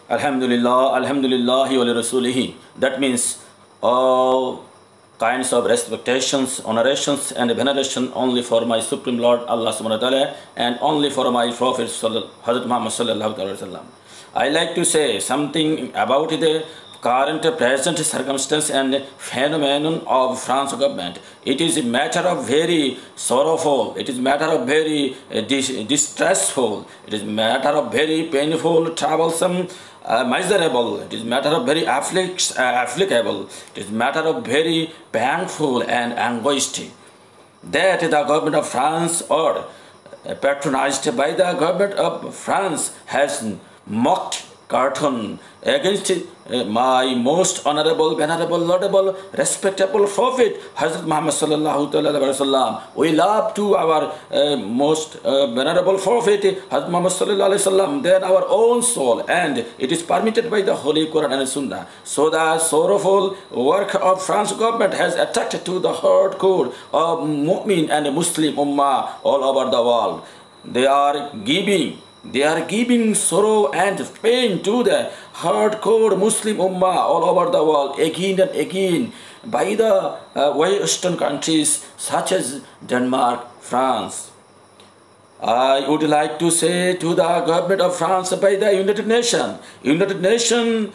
Alhamdulillah, Alhamdulillahi wa li rasulihi. That means all kinds of respectations, honorations and veneration only for my Supreme Lord Allah subhanahu wa ta'ala and only for my Prophet Hazrat Muhammad sallallahu alaihi wasallam. I like to say something about the current present circumstance and phenomenon of France government. It is a matter of very sorrowful, it is matter of very distressful, it is matter of very painful, troublesome, miserable, it is matter of very applicable, it is matter of very painful and anguished that the government of France or patronized by the government of France has mocked cartoon against my most honorable, venerable, laudable, respectable Prophet Hazrat Muhammad sallallahu alaihi wasallam. We love to our most venerable Prophet Hazrat Muhammad sallallahu alaihi wasallam than our own soul, and it is permitted by the Holy Quran and Sunnah. So the sorrowful work of France government has attracted to the heart core of Mu'min and Muslim Ummah all over the world. They are giving sorrow and pain to the hardcore Muslim Ummah all over the world again and again by the Western countries such as Denmark, France. I would like to say to the government of France by the United Nations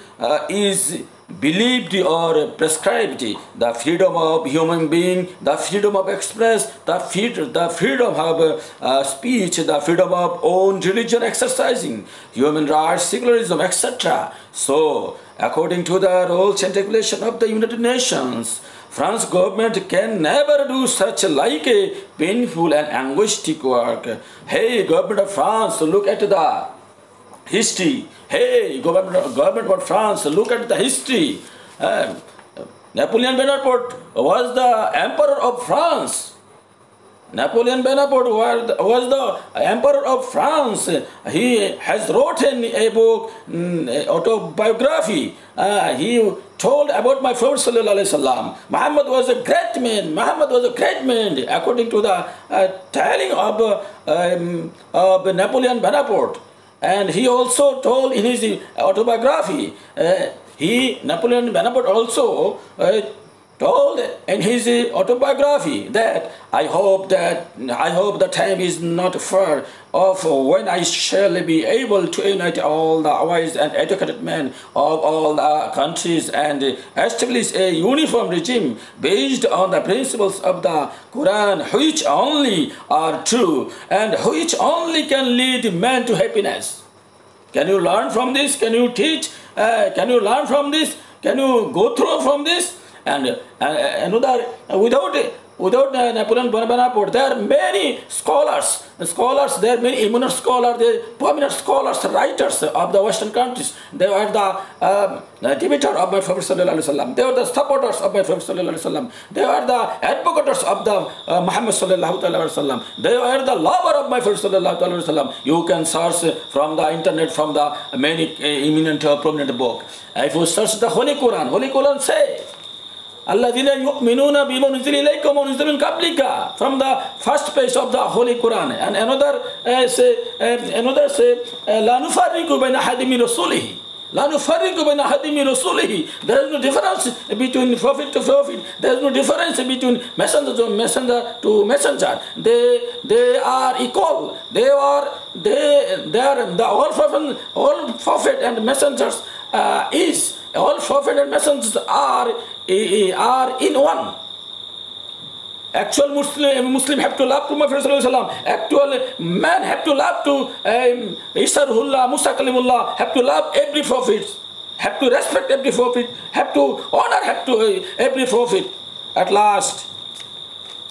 is believed or prescribed the freedom of human being, the freedom of express, the freedom of speech, the freedom of own religion exercising, human rights, secularism, etc. So, according to the rules and regulation of the United Nations, France government can never do such like a painful and anguished work. Hey, government of France, look at the history. Hey, government of France, look at the history. Napoleon Bonaparte was the emperor of France. Napoleon Bonaparte was the emperor of France. He has written a book, autobiography. He told about my Prophet sallallahu alaihi wasallam. Muhammad was a great man. Muhammad was a great man, according to the telling of Napoleon Bonaparte. And he also told in his autobiography, Napoleon Bonaparte also told in his autobiography that I hope the time is not far off when I shall be able to unite all the wise and educated men of all the countries and establish a uniform regime based on the principles of the Quran, which only are true and which only can lead man to happiness. Can you learn from this? Can you teach? Can you learn from this? Can you go through from this? And another, without Napoleon Bonaparte, there are many scholars, there are many eminent scholars, prominent scholars, writers of the Western countries. They are the debater of my Prophet sallallahu alaihi wasallam. They are the supporters of my Prophet sallallahu alaihi wasallam. They are the advocates of the Muhammad sallallahu alaihi wasallam. They are the lover of my Prophet sallallahu alaihi wasallam. You can search from the internet, from the many eminent prominent book. If you search the Holy Quran says, alladhina yu'minuna bima unzila ilayka wa unzila min qablika, from the first page of the Holy Quran. And another say la nufarriqu bayna ahadin min rasulihi, la nufarriqu bayna ahadin min rasulihi. There is no difference between prophet to prophet. There is no difference between messenger to messenger. They are equal. They are the all prophet and messengers all prophet and messengers are in one. Actual Muslim have to love to my Prophet. Actual man have to love to Isarullah, Musa Kalimullah, have to love every prophet, have to respect every prophet, have to honor every prophet. At last,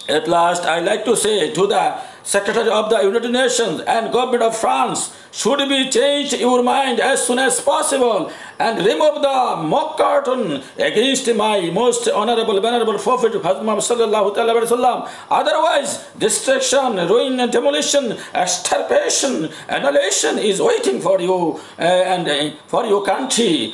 I like to say to the Secretary of the United Nations and Government of France, should be changed your mind as soon as possible and remove the mock cartoon against my most honorable, venerable Prophet Hazrat Muhammad sallallahu alaihi wasallam. Otherwise, destruction, ruin, and demolition, extirpation, annihilation is waiting for you and for your country.